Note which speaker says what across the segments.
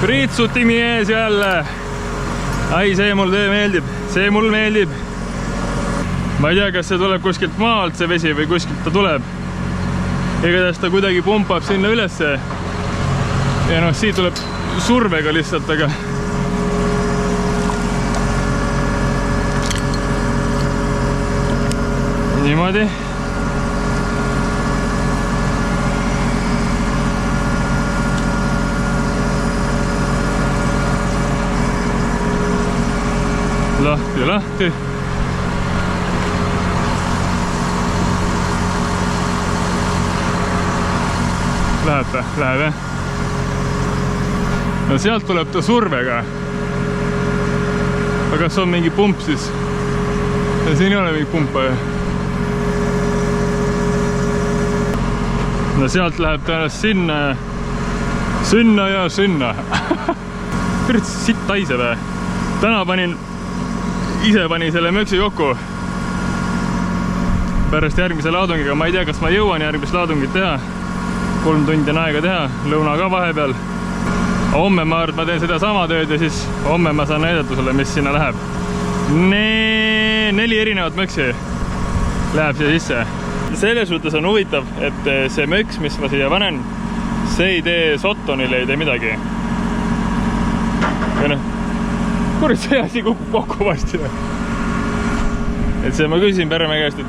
Speaker 1: Pritsuti mees jälle. Ai, see mulle meeldib, see mulle meeldib. Ma ei tea, kas see tuleb kuskilt maalt see vesi või kuskilt ta tuleb. Igatahes ta kuidagi pumpab sinna ülesse. Ja noh, siit tuleb survega lihtsalt, aga niimoodi. Lahti. Läheb. No sealt tuleb ta survega. Aga kas on mingi pump siis? Ja siin ei ole mingi pumpa. No sealt läheb ta sinna. Pürts sitt taiseb. Täna ise panin selle möksi kokku. Pärast järgmise laadungiga. Ma ei tea, kas ma jõuan järgmist laadungit teha. 3 tundi on aega teha. Lõuna ka vahepeal. Homme ma arvan, ma teen seda sama tööd ja siis homme ma saan näidata sulle, mis sinna läheb. 4 erinevat möksi läheb siia sisse. Selles mõttes on huvitav, et see möks, mis ma siia panen, see ei tee Sottonile, ei tee midagi. Ja noh, kurat, see asi kukub kokku varsti. Et see ma küsin Peremehe käest, et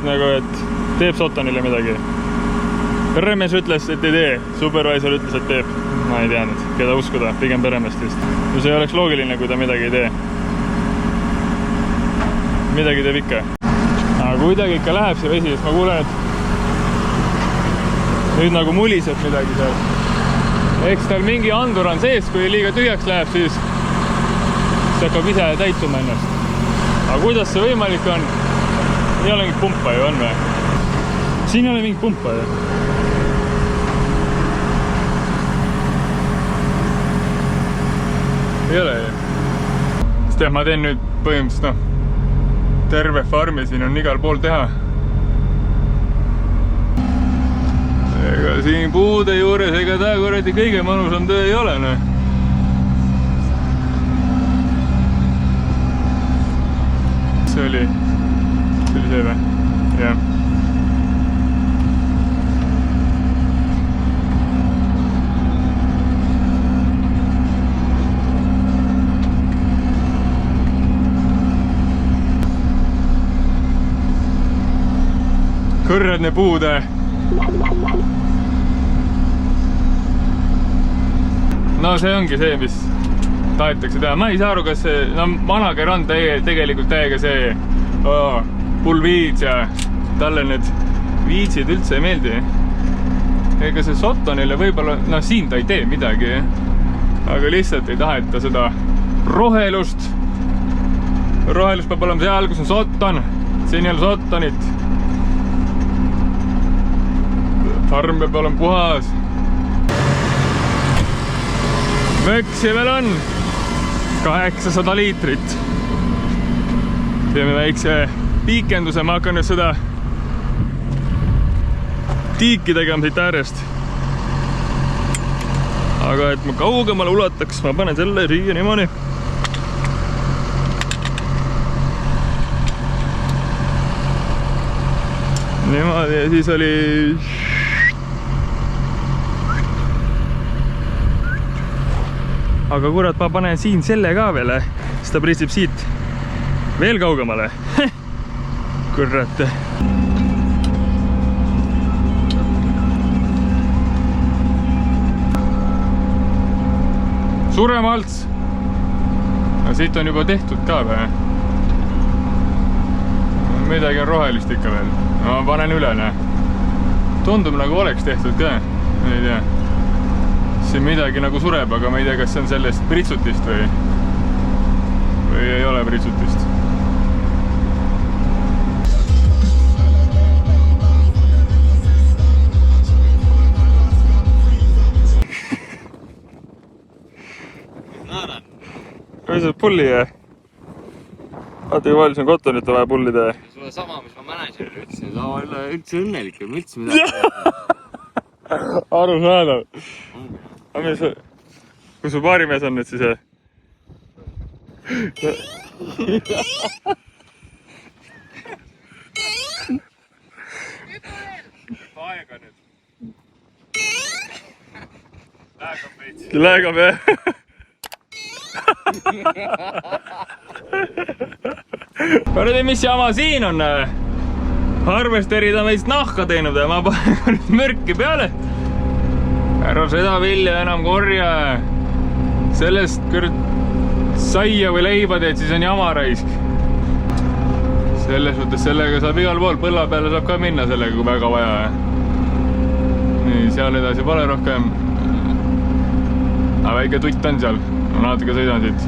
Speaker 1: teeb Sottonile midagi. Peremees ütles, et ei tee. Supervisor ütles, et teeb. Ma ei tea nüüd, keda uskuda, pigem Peremeest vist. No see oleks loogiline, kui ta midagi ei tee. Midagi teeb ikka. Aga kuidagi ikka läheb see vesi, sest ma kuulen, et nüüd nagu muliseb midagi seal. Eks tal mingi andur on sees, kui liiga tühjaks läheb, siis hakkab ise täituma ennast. Aga kuidas see võimalik on? Ei ole mingit pumpa ju, on või? Siin ei ole mingit pumpa ju. Ei ole ju. Sest ma teen nüüd põhimõtteliselt, terve farmi siin on igal pool teha. Ega siin puude juures, ega ta kuradi kõige mõnusam töö ei ole, noh. See oli see või? Jah. Kõrredne puude. No see ongi see, mis tahetakse teha. Ma ei saa aru, kas see, Manager on tegelikult täiega see pulviid ja talle need viitsid üldse ei meeldi. Ega see Sottonile võib-olla, siin ta ei tee midagi, aga lihtsalt ei taheta seda rohelust. Rohelus peab olema seal, kus on Sotton. Siin ei ole Sottonit. Farm peab olema puhas. Möksi veel on 800 liitrit. Teeme väikse piikenduse, ma hakkan nüüd seda tiiki tegema siit äärest. Aga et ma kaugemale ulataks, ma panen selle siia niimoodi. Niimoodi ja siis oli aga kurat, ma panen siin selle ka veel, siis ta pritsib siit veel kaugemale. Kurat. Suremalts. Aga siit on juba tehtud ka või? Midagi on rohelist ikka veel. Ma panen üle, Tundub nagu oleks tehtud ka. Ei tea. Siin midagi nagu sureb, aga ma ei tea, kas see on sellest pritsutist või ei ole pritsutist. Kui see pulli ja? Vaata, kui palju siin Cottonit on vaja pullida.
Speaker 2: Sulle sama, mis ma managerile ütlesin. Ta on üldse õnnelik, ma üldse midagi.
Speaker 1: Arusaadav. Aga mis kus su baarimees on nüüd siis? Aega nüüd. Lähegab veits. Lähegab jah. Kuradi, mis jama siin on? Harvesterid on veits nahka teinud ja ma panen mürki peale. Ära seda vilja enam korja. Sellest küll saia või leiba teed, siis on jama raisk. Selles mõttes sellega saab igal pool, põlla peale saab ka minna sellega, kui väga vaja. Nii, seal edasi pole rohkem. Aga väike tutt on seal, ma natuke sõidan siit.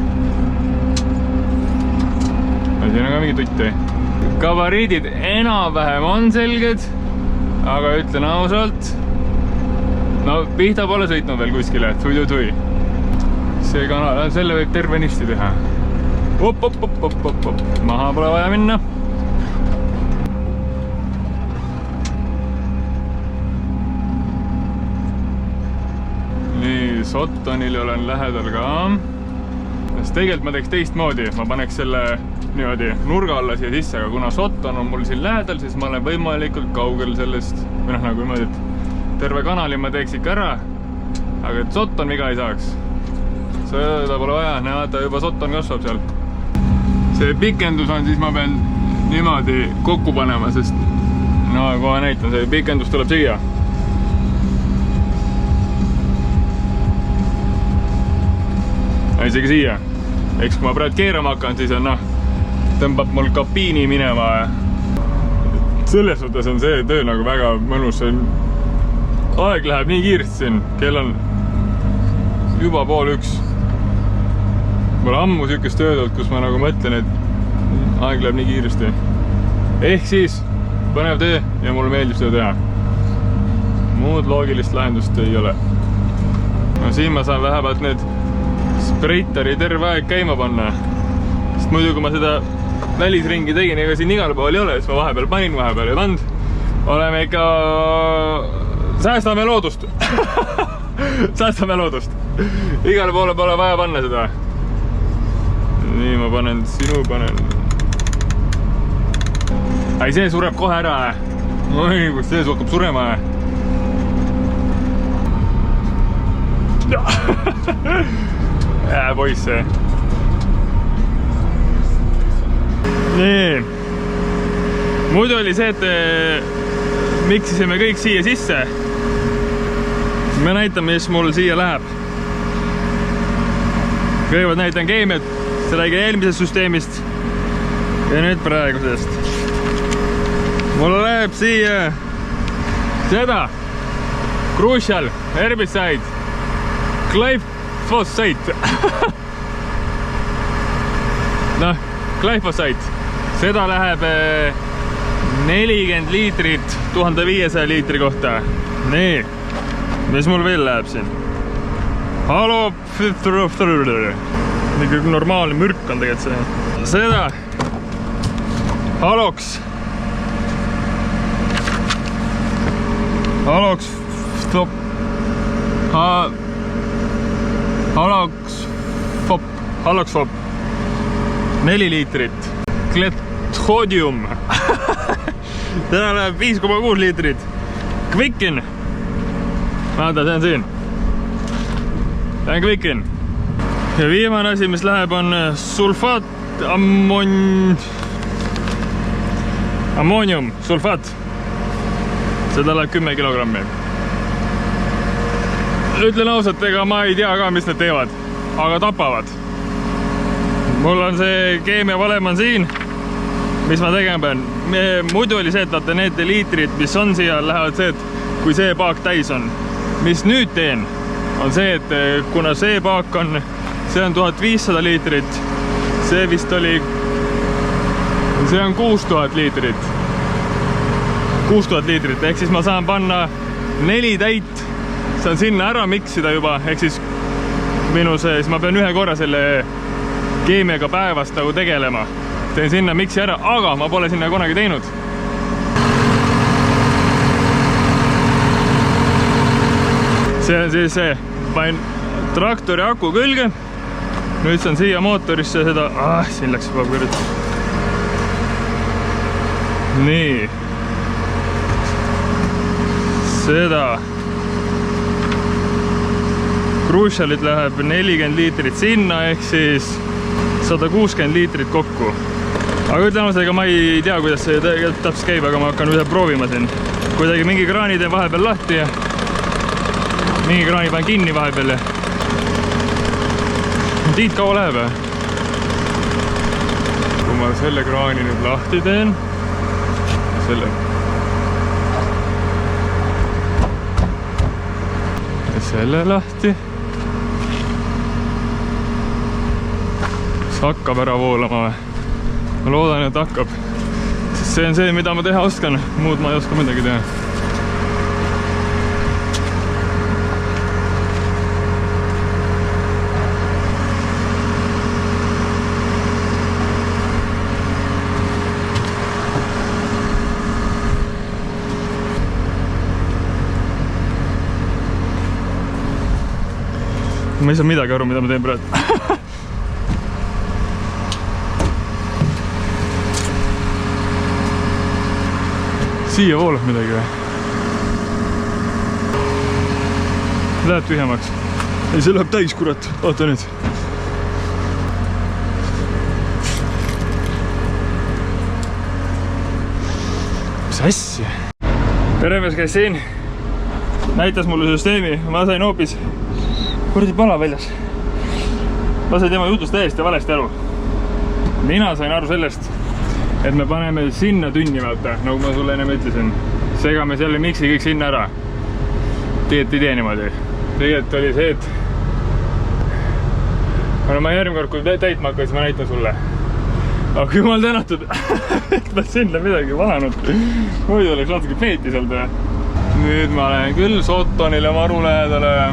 Speaker 1: Ja siin on ka mingi tutti. Gabariidid enam-vähem on selged, aga ütlen ausalt, no pihta pole sõitnud veel kuskile, tui-tui-tui. See kanal, selle võib tervenisti teha. Op, maha pole vaja minna. Nii, Sottonil olen lähedal ka. Sest tegelikult ma teeks teistmoodi, ma paneks selle niimoodi nurga alla siia sisse, aga kuna Sotton on mul siin lähedal, siis ma olen võimalikult kaugel sellest, või noh, nagu niimoodi, et terve kanali ma teeks ikka ära, aga et Sotton viga ei saaks. Seda pole vaja, näed, juba Sotton kasvab seal. See pikendus on, siis ma pean niimoodi kokku panema, sest no kohe näitan, see pikendus tuleb siia. Isegi siia. Eks kui ma praegu keerama hakkan, siis on noh, tõmbab mul kabiini minema. Selles mõttes on see töö nagu väga mõnus. Aeg läheb nii kiiresti siin, kell on juba 12:30. Mul ammu sükest tööd olnud, kus ma nagu mõtlen, et aeg läheb nii kiiresti. Ehk siis põnev töö ja mulle meeldib seda teha. Muud loogilist lahendust ei ole. No siin ma saan vähemalt need spreiteri terve aeg käima panna. Sest muidu kui ma seda välisringi tegin, ega siin igal pool ei ole, siis ma vahepeal panin, vahepeal ei pannud. Oleme ikka... Säästame loodust. Säästame loodust. Igal poole pole vaja panna seda. Nii, ma panen, sinu panen. Ai, see sureb kohe ära. Oi, kus see hakkab surema. Poiss see. Nii. Muidu oli see, et miksisime kõik siia sisse. Me näitame, mis mul siia läheb. Kõigepealt näitan keemiat, see räägi eelmisest süsteemist ja nüüd praegusest. Mul läheb siia seda Crucial Herbicide Glyphosate. Noh, Glyphosate. Seda läheb 40 liitrit 1500 liitri kohta. Nii, mis mul veel läheb siin? Nii normaalne mürk on tegelikult see. Seda Halox Haloxfop 4 liitrit. Glethodium. Täna läheb 5,6 liitrit. Quicken. Vaata, see on siin. See on Quicken. Ja viimane asi, mis läheb, on sulfaat, ammonium, sulfaat. Seda läheb 10 kilogrammi. Ütlen ausalt, ega ma ei tea ka, mis need teevad, aga tapavad. Mul on see keemiavalem on siin, mis ma tegema pean. Muidu oli see, et vaata need liitrid, mis on siia, lähevad see, et kui see paak täis on. Mis nüüd teen, on see, et kuna see paak on, see on 1500 liitrit, see vist oli, see on 6000 liitrit. 6000 liitrit, ehk siis ma saan panna 4 täit, saan sinna ära miksida juba, ehk siis minu see, siis ma pean ühe korra selle keemiaga päevast nagu tegelema. Teen sinna miksi ära, aga ma pole sinna kunagi teinud. See on siis see, panin traktori aku külge. Nüüd saan siia mootorisse seda... siin läks juba kõrd. Nii. Seda. Crucialit läheb 40 liitrit sinna, ehk siis 160 liitrit kokku. Aga ütlemusega ma ei tea, kuidas see täpselt käib, aga ma hakkan ühe proovima siin. Kuidagi mingi kraani teen vahepeal lahti ja mingi kraani panen kinni vahepeal ja Tiit, kaua läheb? Kui ma selle kraani nüüd lahti teen, selle lahti, siis hakkab ära voolama või? Ma loodan, et hakkab. Sest see on see, mida ma teha oskan. Muud ma ei oska midagi teha. Ma ei saa midagi aru, mida ma teen praegu. Siia voolab midagi või? Läheb tühjemaks. Ei, see läheb täis, kurat. Oota nüüd. Mis asja? Peremees käis siin. Näitas mulle süsteemi. Ma sain hoopis kuradi pala väljas. Ma sain tema jutust täiesti valesti aru. Mina sain aru sellest, et me paneme sinna tünni, vaata, nagu ma sulle ennem ütlesin. Segame selle miksi kõik sinna ära. Tegelikult ei tee niimoodi. Tegelikult oli see, et ma järgmine kord, kui täitma hakkas, ma näitan sulle. Aga jumal tänatud, et ma sinna midagi vananud. Muidu oleks natuke peeti sealt. Nüüd ma lähen küll Sottonile maru lähedale.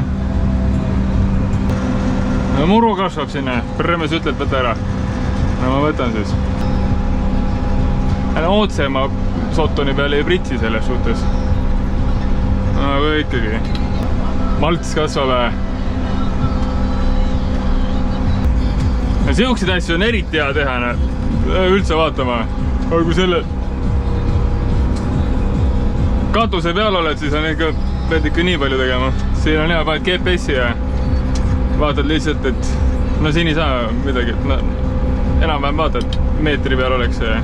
Speaker 1: Muru kasvab sinna. Peremees ütleb, võtta ära. No ma võtan siis. Otse ma Sottoni peale ei pritsi selles suhtes. Aga ikkagi. Malts kasvab. Siukseid asju on eriti hea teha. Üldse vaatama. Aga kui selle katuse peal oled, siis on ikka, pead ikka nii palju tegema. Siin on hea, paned GPS-i ja vaatad lihtsalt, et no siin ei saa midagi. Enam-vähem vaatad, meetri peal oleks see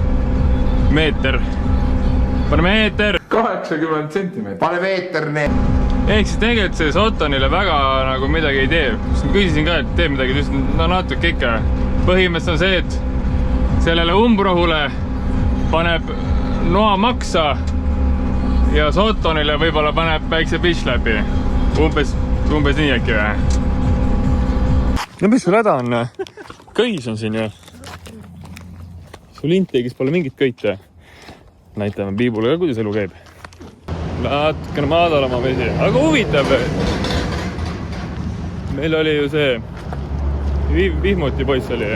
Speaker 1: meeter. Pane meeter! 80 centimeetrit. Pane meeter, ne! Ehk siis tegelikult see Sottonile väga nagu midagi ei tee. Küsisin ka, et teeb midagi, no natuke ikka. Põhimõtteliselt on see, et sellele umbrohule paneb noa maksa ja Sottonile võib-olla paneb väikse pitch läbi. Umbes nii äkki või? No mis sul häda on? Köis on siin ju. Sul integis pole mingit köite. Näitame Piibule ka, kuidas elu käib. Natukene madalama vesi. Aga huvitav. Meil oli ju see Vihmuti poiss oli.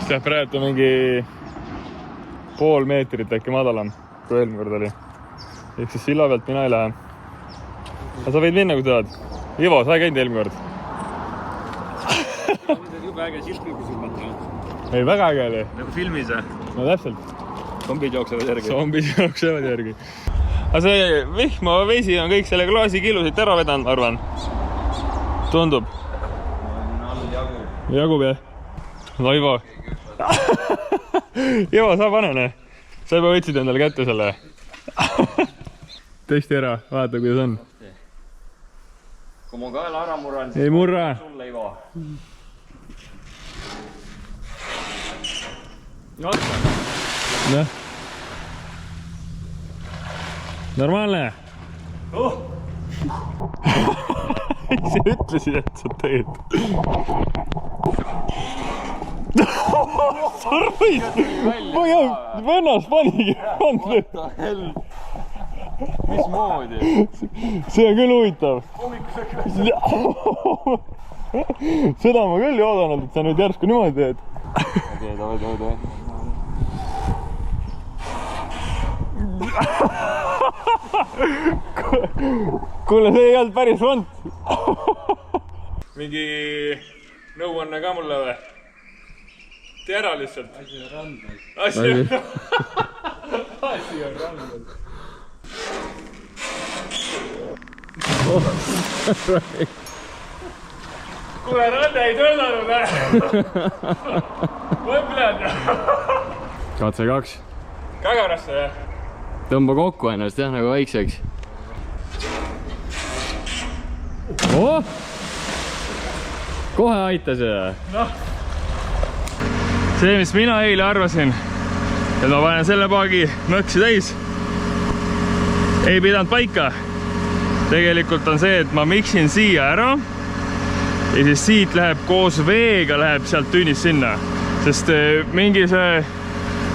Speaker 1: See praegu mingi pool meetrit äkki madalam, kui eelmine kord oli. Ehk siis silla pealt mina ei lähe. Aga sa võid minna, kui tahad. Ivo, sa ei käinud eelmine kord. Jube äge silt kui sulmata. Ei, väga äge oli. Nagu filmis või? No täpselt. Zombid jooksevad järgi. Zombid jooksevad järgi. Aga see vihma vesi on kõik selle klaasikilusid ära vedanud, arvan. Tundub. Jagub jah? No Ivo. Ivo, sa pane. Sa juba võtsid endale kätte selle. Testi ära, vaata kuidas on. Kui mu kaela ära murran, siis ei murra. Sulle, Ivo. Noh. Normaalne. Sa ütlesid, et sa teed. Sa rõid. Vennas panigi. Mismoodi? See on küll huvitav. Seda ma küll ei oodanud, et sa nüüd järsku niimoodi teed. Okei, davai. Kuule, see ei olnud päris front. mingi nõuanne ka mulle või? Tee ära lihtsalt. Asi on randel. Kuule, rande ei töötanud, mõtled.
Speaker 2: katse 2.
Speaker 1: Kägarasse, jah?
Speaker 2: Tõmba kokku ennast, jah, nagu väikseks. Oh! Kohe aitas ja.
Speaker 1: Noh. See, mis mina eile arvasin, et ma panen selle paagi möksi täis, ei pidanud paika. Tegelikult on see, et ma miksin siia ära ja siis siit läheb koos veega läheb sealt tünnist sinna. Sest mingi see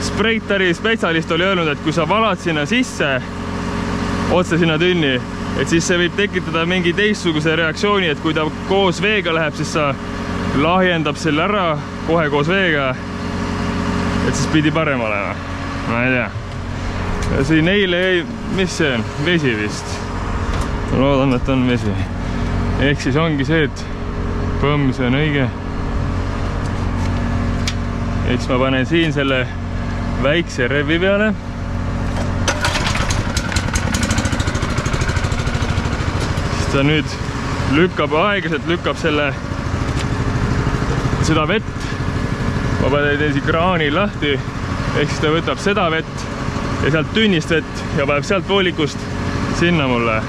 Speaker 1: spreitari spetsialist oli öelnud, et kui sa valad sinna sisse otse sinna tünni, et siis see võib tekitada mingi teistsuguse reaktsiooni, et kui ta koos veega läheb, siis sa lahjendab selle ära kohe koos veega. Et siis pidi parem olema. Ma ei tea. Ja siin eile jäi, mis see on? Vesi vist. Ma loodan, et on vesi. Ehk siis ongi see, et põmm, see on õige. Eks ma panen siin selle väikse revi peale. Siis ta nüüd lükkab aeglaselt, lükkab seda vett. Ma panen siin kraani lahti, ehk siis ta võtab seda vett ja sealt tünnist vett ja paneb sealt voolikust sinna mulle.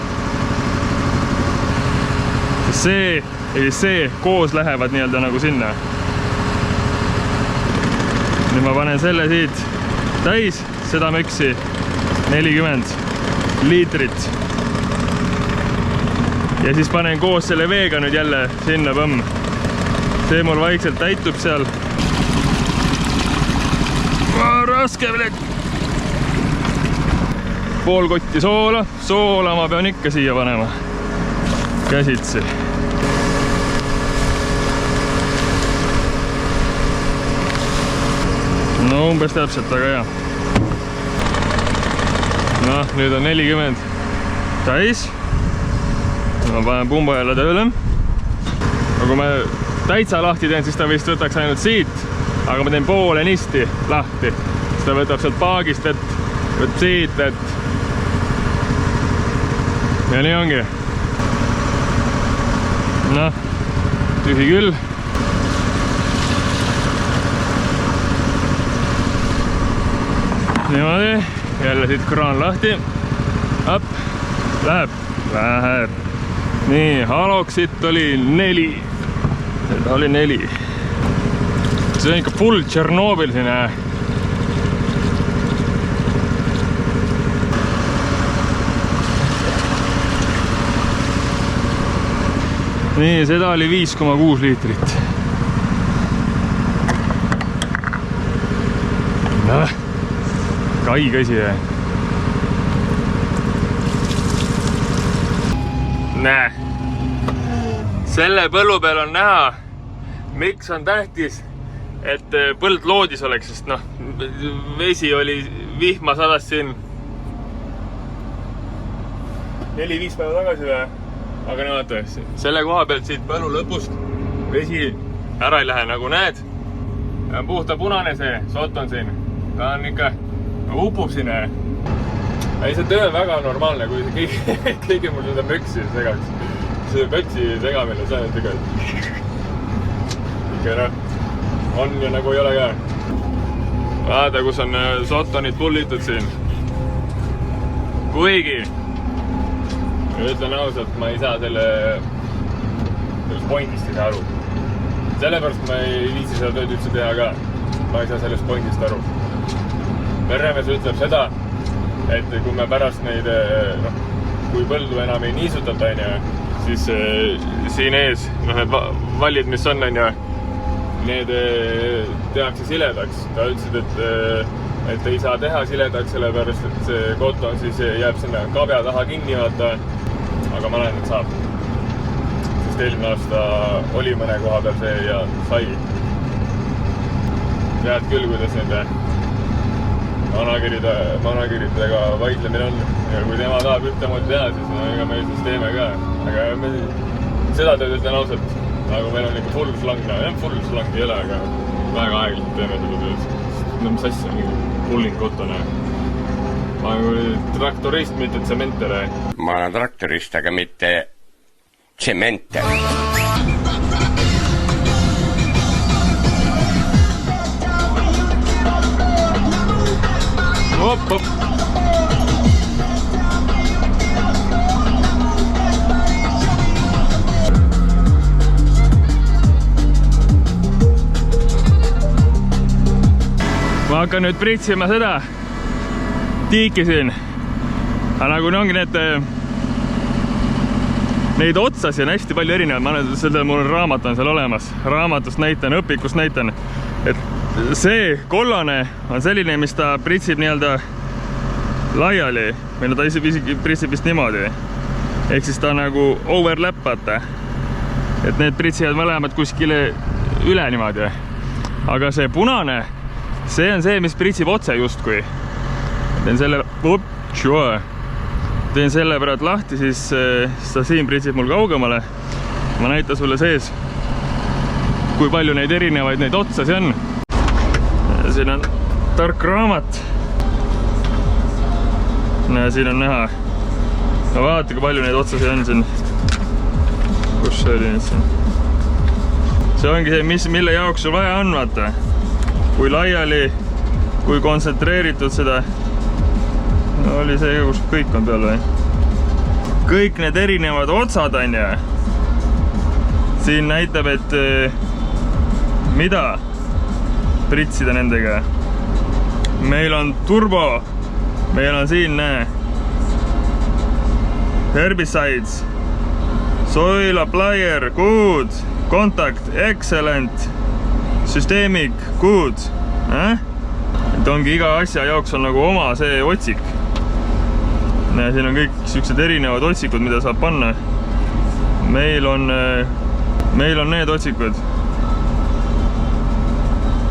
Speaker 1: See ja see koos lähevad nii-öelda nagu sinna. Nüüd ma panen selle siit täis, seda möksi 40 liitrit. Ja siis panen koos selle veega nüüd jälle sinna põmm. See mul vaikselt täitub seal. Raske veel. Pool kotti soola. Soola ma pean ikka siia panema. Käsitsi. No umbes täpselt, aga hea. Noh, nüüd on 40 täis. Ma panen pumba jälle tööle. Aga kui ma täitsa lahti teen, siis ta vist võtaks ainult siit. Aga ma teen poole nisti lahti. Siis ta võtab sealt paagist vett, võtab siit vett. Ja nii ongi. Noh, tühi küll. Niimoodi, jälle siit kraan lahti. Up, läheb. Nii, haloksit oli 4. Seda oli 4. See on ikka full Tšernobyl siin. Nii, seda oli 5,6 liitrit. Noh, kai käsi. Näe, selle põllu peal on näha, miks on tähtis, et põld loodis oleks, sest noh, vesi oli, vihma sadas siin 4-5 päeva tagasi või? Aga no vaata, selle koha pealt siit põllu lõpust vesi ära ei lähe, nagu näed. Puhta punane see sott on siin. Ta on ikka, upub siin. Ei, see töö on väga normaalne, kui keegi mul seda möksi segaks. See möksi segamine, see on ikka noh, on ju nagu ei ole ka. Vaata, kus on sottonid pullitud siin. Kuigi ütlen ausalt, ma ei saa sellest pointist ei saa aru. Sellepärast ma ei viisi seda tööd üldse teha ka. Ma ei saa sellest pointist aru. Meremees ütleb seda, et kui me pärast neid, kui põldu enam ei niisutata, siis siin ees, need vallid, mis on, need tehakse siledaks. Ta ütlesid, et ei saa teha siledaks, sellepärast, et see koton siis jääb sinna kabja taha kinni, vaata. Aga ma näen, et saab. Sest eelmine aasta oli mõne koha peal see ja sai. Tead küll, kuidas nende manageritega vaidlemine on. Ja kui tema tahab ühtemoodi teha, siis ega me siis teeme ka. Aga seda tööd ütlen ausalt, nagu meil on ikka full slang, full slang ei ole, aga väga aeglaselt teeme seda tööd. No mis asja, mingi pulling kotone. Ma olen traktorist, mitte tsementer.
Speaker 2: Ma olen traktorist, aga mitte tsementer.
Speaker 1: Hop, hop. Ma hakkan nüüd pritsima seda tiiki siin. Aga nagu ongi neid otsasi on hästi palju erinevad. Ma olen seda, mul raamat on seal olemas. Raamatust näitan, õpikust näitan. Et see kollane on selline, mis ta pritsib nii-öelda laiali. Või ta isegi pritsib vist niimoodi. Ehk siis ta nagu overlap, vaata. Et need pritsivad mõlemad kuskile üle niimoodi. Aga see punane, see on see, mis pritsib otse justkui. Teen selle pärast lahti, siis ta siin pritsib mul kaugemale. Ma näitan sulle sees, kui palju neid erinevaid neid otsasi on. Ja siin on tark raamat. Ja siin on näha. No vaata, kui palju neid otsasi on siin. Kus see oli nüüd siin? See ongi see, mille jaoks sul vaja on, vaata. Kui laiali, kui kontsentreeritud seda. No, oli see, kus kõik on peal või? Kõik need erinevad otsad on ja siin näitab, et mida pritsida nendega. Meil on turbo, meil on siin herbicides, soil applier, good, contact, excellent, systemic, good. Et ongi iga asja jaoks on nagu oma see otsik. Ja siin on kõik siuksed erinevad otsikud, mida saab panna. Meil on need otsikud.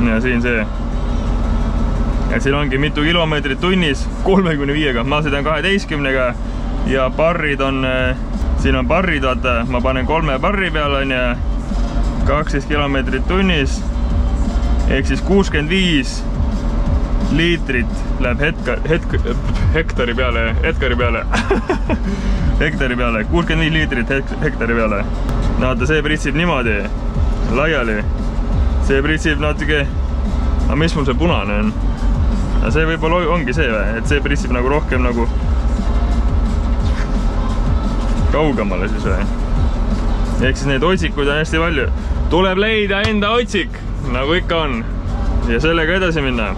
Speaker 1: Ja siin see. Ja siin ongi mitu kilomeetrit tunnis 35-ga. Ma sõidan 12-ga ja barrid on, siin on barrid, vaata, ma panen 3 barri peale on ja 12 kilomeetrit tunnis. Ehk siis 65 liitrit läheb hektari peale, hektari peale, 65 liitrit hektari peale. Vaata, see pritsib niimoodi, laiali. See pritsib natuke, aga mis mul see punane on? See võib-olla ongi see või, et see pritsib nagu rohkem nagu kaugemale siis või. Ehk siis neid otsikuid on hästi palju. Tuleb leida enda otsik, nagu ikka on. Ja sellega edasi minna.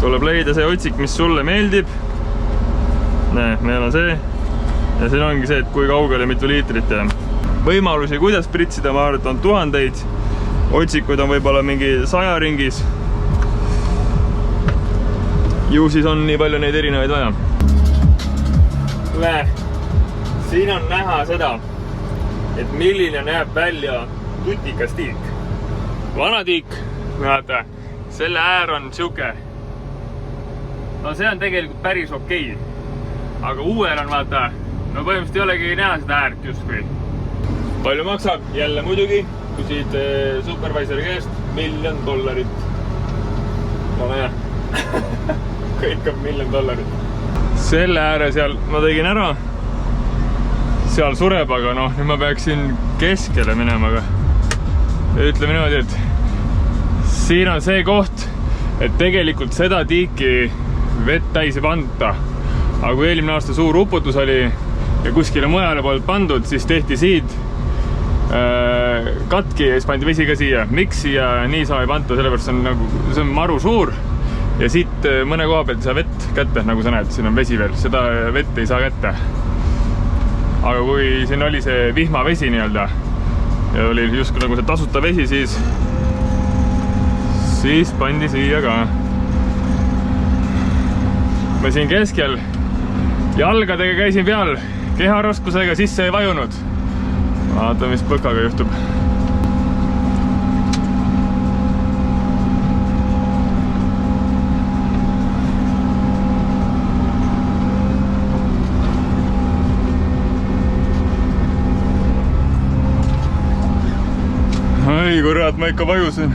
Speaker 1: Tuleb leida see otsik, mis sulle meeldib. Näe, meil on see. Ja siin ongi see, et kui kaugele mitu liitrit ja võimalusi, kuidas pritsida, ma arvan, et on tuhandeid. Otsikud on võib-olla mingi 100 ringis. Ju siis on nii palju neid erinevaid vaja. Siin on näha seda, et milline näeb välja tutikas tiik. Vana tiik, vaata, selle äär on siuke. No see on tegelikult päris okei. Aga uuel on, vaata, no põhimõtteliselt ei olegi näha seda äärt justkui. Palju maksab? Jälle muidugi, küsid supervisori käest $1 000 000. Ole hea. Kõik on $1 000 000. Selle ääre seal ma tegin ära. Seal sureb, aga noh, nüüd ma peaksin keskele minema, aga ütleme niimoodi, et siin on see koht, et tegelikult seda tiiki vett täis ei panta. Aga kui eelmine aasta suur uputus oli ja kuskile mujale polnud pandud, siis tehti siid katki ja siis pandi vesi ka siia. Miks siia niisama ei panta, sellepärast see on maru suur ja siit mõne koha pealt ei saa vett kätte, nagu sa näed, siin on vesi veel, seda vett ei saa kätte. Aga kui siin oli see vihmavesi nii-öelda ja oli just nagu see tasuta vesi, siis pandi siia ka. Ma siin keskel jalgadega käisin peal, keharaskusega sisse ei vajunud. Vaata, mis põkaga juhtub. kurat, ma ikka vajusin.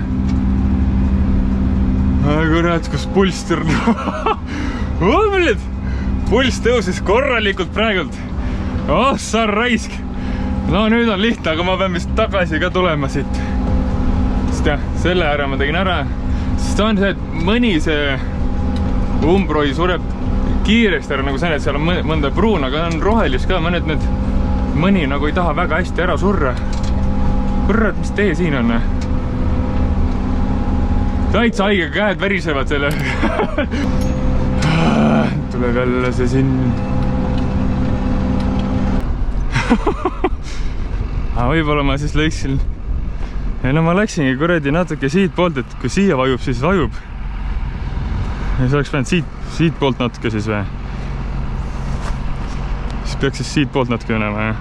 Speaker 1: Kurat, kus pulss tõrnub. Pulss tõusis korralikult praegult. Oh, sa raisk. No nüüd on lihtne, aga ma pean vist tagasi ka tulema siit. Sest jah, selle ära ma tegin ära. Sest on see, et mõni see umbroi sureb kiiresti ära, nagu see, et seal on mõnda pruun, aga on rohelist ka. Mõni nagu ei taha väga hästi ära surra. Kurat, mis tee siin on? Täitsa haige, käed värisevad selle. Tuleb jälle see siin. Võib-olla ma siis lõiksin. Ja no ma läksingi kuradi natuke siit poolt, et kui siia vajub, siis vajub. Ja see oleks pidanud siit poolt natuke siis või? Siis peaks siis siit poolt natuke minema, jah.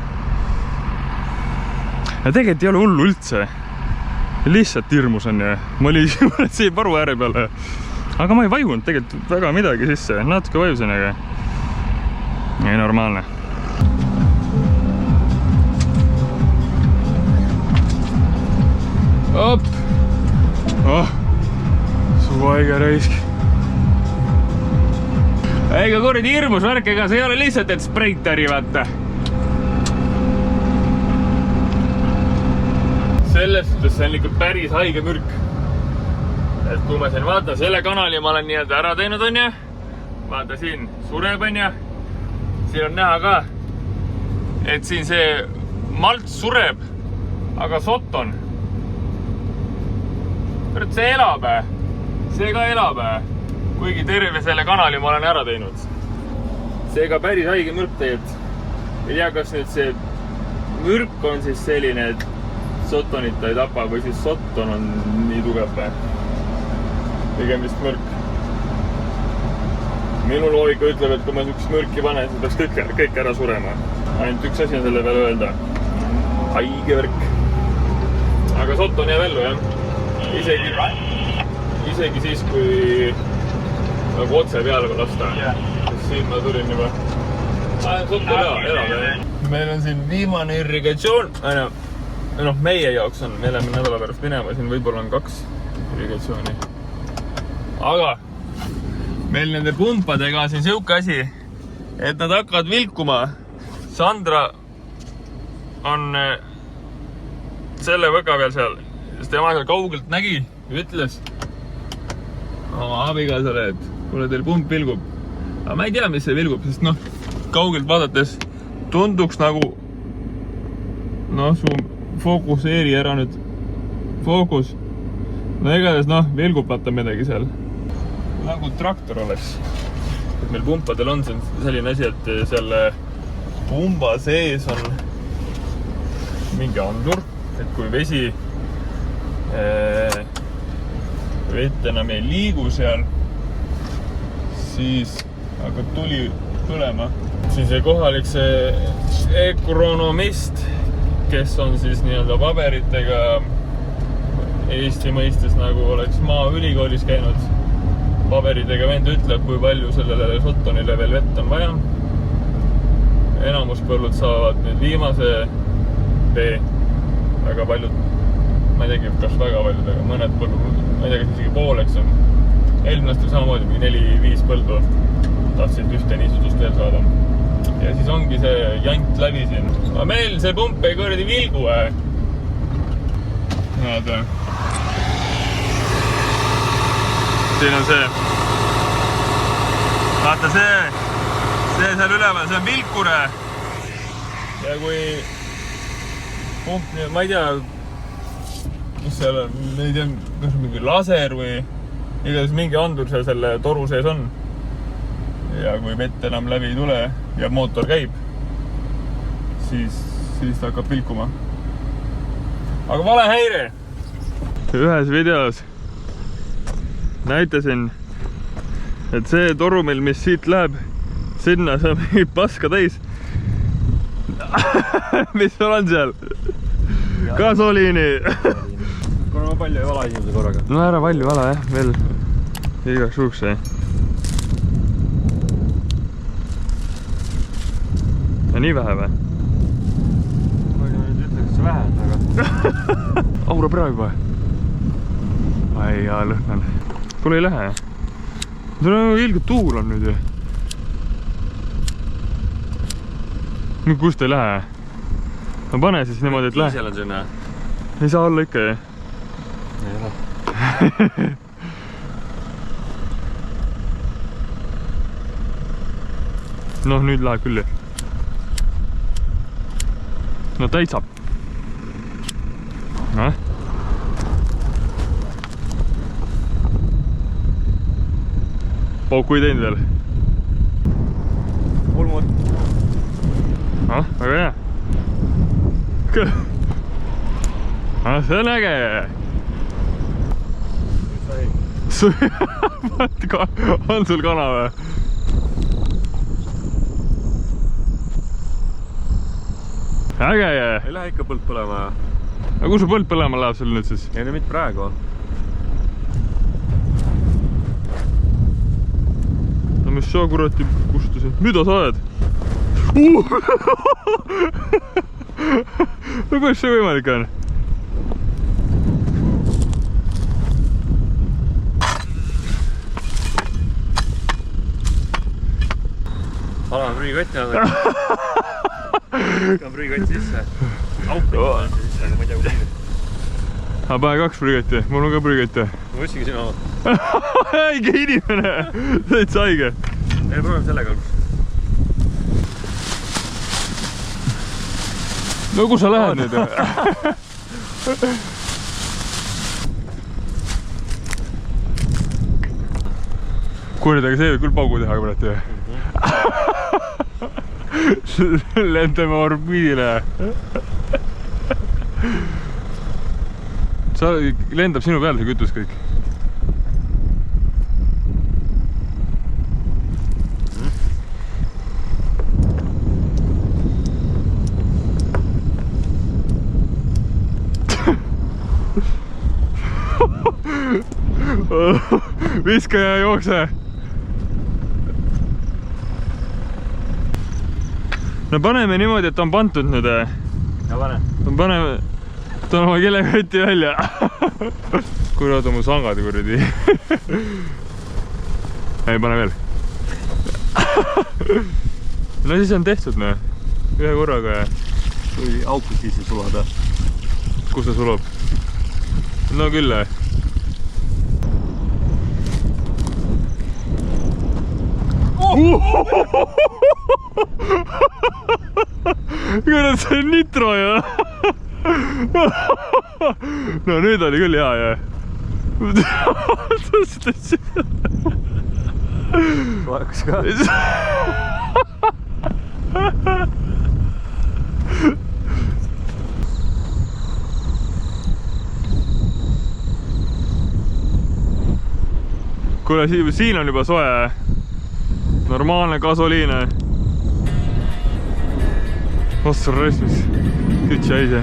Speaker 1: Ja tegelikult ei ole hullu üldse. Lihtsalt hirmus on ju. Ma olin siia paru ääre peale. Aga ma ei vajunud tegelikult väga midagi sisse. Natuke vajusin, aga ei normaalne. Op! Oh! Su haige raisk. Eiga kuradi hirmus värk, ega see ei ole lihtsalt, et spreiteri vaata. Selles suhtes see on ikka päris haige mürk. Et kui ma siin vaatan, selle kanali ma olen nii-öelda ära teinud, on ja? Vaata siin sureb, on ja? Siin on näha ka, et siin see malts sureb, aga sotton. Kurat, see elab, see ka elab, kuigi terve selle kanali ma olen ära teinud. Seega päris haige mürk tegelikult. Ei tea, kas nüüd see mürk on siis selline, et sottonit ta ei tapa või siis sotton on nii tugev. Pigem vist mürk. Minu loogika ütleb, et kui ma niisugust mürki panen, siis peaks kõik ära surema. Ainult üks asi on selle peale öelda. Haige värk. Aga sotton jääb ellu, jah. Isegi siis, kui nagu otse peale lasta. Siin ma tulin juba. Sotton elab. Meil on siin viimane irrigatsioon. Noh, meie jaoks on. Me oleme nädala pärast minema. Siin võib-olla on 2 irrigatsiooni. Aga meil nende pumpadega on siin siuke asi, et nad hakkavad vilkuma. Sandra on selle võka peal seal, sest tema seal kaugelt nägi ja ütles oma abikaasale, et kuule, teil pump vilgub. Aga ma ei tea, mis see vilgub, sest noh, kaugelt vaadates tunduks nagu su fookuseeri ära nüüd fookus. No igatahes vilgub vaata midagi seal. Nagu traktor oleks. Et meil pumpadel on selline asi, et seal pumba sees on mingi andur, et kui vett enam ei liigu seal, siis hakkab tuli põlema. Siis kohalik see ökonomist, kes on siis nii-öelda paberitega Eesti mõistes nagu oleks maaülikoolis käinud. Paberitega vend ütleb, kui palju sellele sottonile veel vett on vaja. Enamus põllud saavad nüüd viimase vee. Väga paljud, ma ei teagi, kas väga paljud, aga mõned põllud, ma ei tea, kas isegi pooleks on. Eelmine aasta samamoodi, 4-5 põldu tahtsid ühte niisutust veel saada. Ja siis ongi see jant läbi siin. Aga meil see pump ei kõrdi vilgu. Näed. Siin on see. Vaata see seal üleval, see on vilkure. Ja kui pump, ma ei tea, mis seal on, ma ei tea, kas on mingi laser või igatahes mingi andur seal selle toru sees on. Ja kui vett enam läbi ei tule ja mootor käib, siis ta hakkab vilkuma. Aga vale häire! Ühes videos näitasin, et see torumil, mis siit läheb, sinna saab mingi paska täis. Mis sul on seal? Gasoliini.
Speaker 3: Kuna ma palju ei vala inimese korraga.
Speaker 1: No ära palju vala, jah, veel igaks juhuks. Ja nii vähe või?
Speaker 3: Kui ma nüüd ütleks, vähe, aga...
Speaker 1: aura praegu juba. Ai jaa, lõhnan. Kuule ei lähe. See on ilgelt tuul on nüüd ju. Nüüd kust ei lähe? No pane siis niimoodi, et lähe.
Speaker 3: Kiisel on sinna.
Speaker 1: Ei saa olla ikka, jah?
Speaker 3: Ei ole.
Speaker 1: Noh, nüüd läheb küll. No täitsab. Noh. Pauku ei teinud veel.
Speaker 3: Pulmud.
Speaker 1: Ah, väga hea. Ah, see on äge. On sul kana või? Äge jää.
Speaker 3: Ei lähe ikka põld põlema.
Speaker 1: Aga kus su põld põlema läheb sul nüüd siis?
Speaker 3: Ei, no mitte praegu.
Speaker 1: No mis sa kurati kustusid? Mida sa ajad? No kuidas see võimalik on?
Speaker 3: Ala on prügikotti on. Ka prügikotti sisse. Aupi on sisse, aga ma ei tea kui kiiresti.
Speaker 1: Aga pane 2 prügikotti, mul on ka prügikotti.
Speaker 3: Ma võtsingi sinu oma.
Speaker 1: Haige inimene! Täitsa haige.
Speaker 3: Ei, proovime sellega algust.
Speaker 1: No kus sa lähed nüüd? Kuulid, aga see võib küll paugu teha praegu. Lendame orbiidile. Sa lendab sinu peal see kütus kõik. Viska ja jookse. No paneme niimoodi, et on pantud nüüd.
Speaker 3: Ja pane.
Speaker 1: Paneme, toon oma kelekoti välja. Kurad oma sangad kuradi. Ei, pane veel. No siis on tehtud, no. Ühe korraga.
Speaker 3: Kui aukut sisse sulada.
Speaker 1: Kus ta sulab? No küll. Kurat, see on nitro ju. No nüüd oli küll hea, jah.
Speaker 3: Vaekus ka.
Speaker 1: Kuule, siin on juba soe. Normaalne gasoliine. Ossa resmis. Kütsi äise.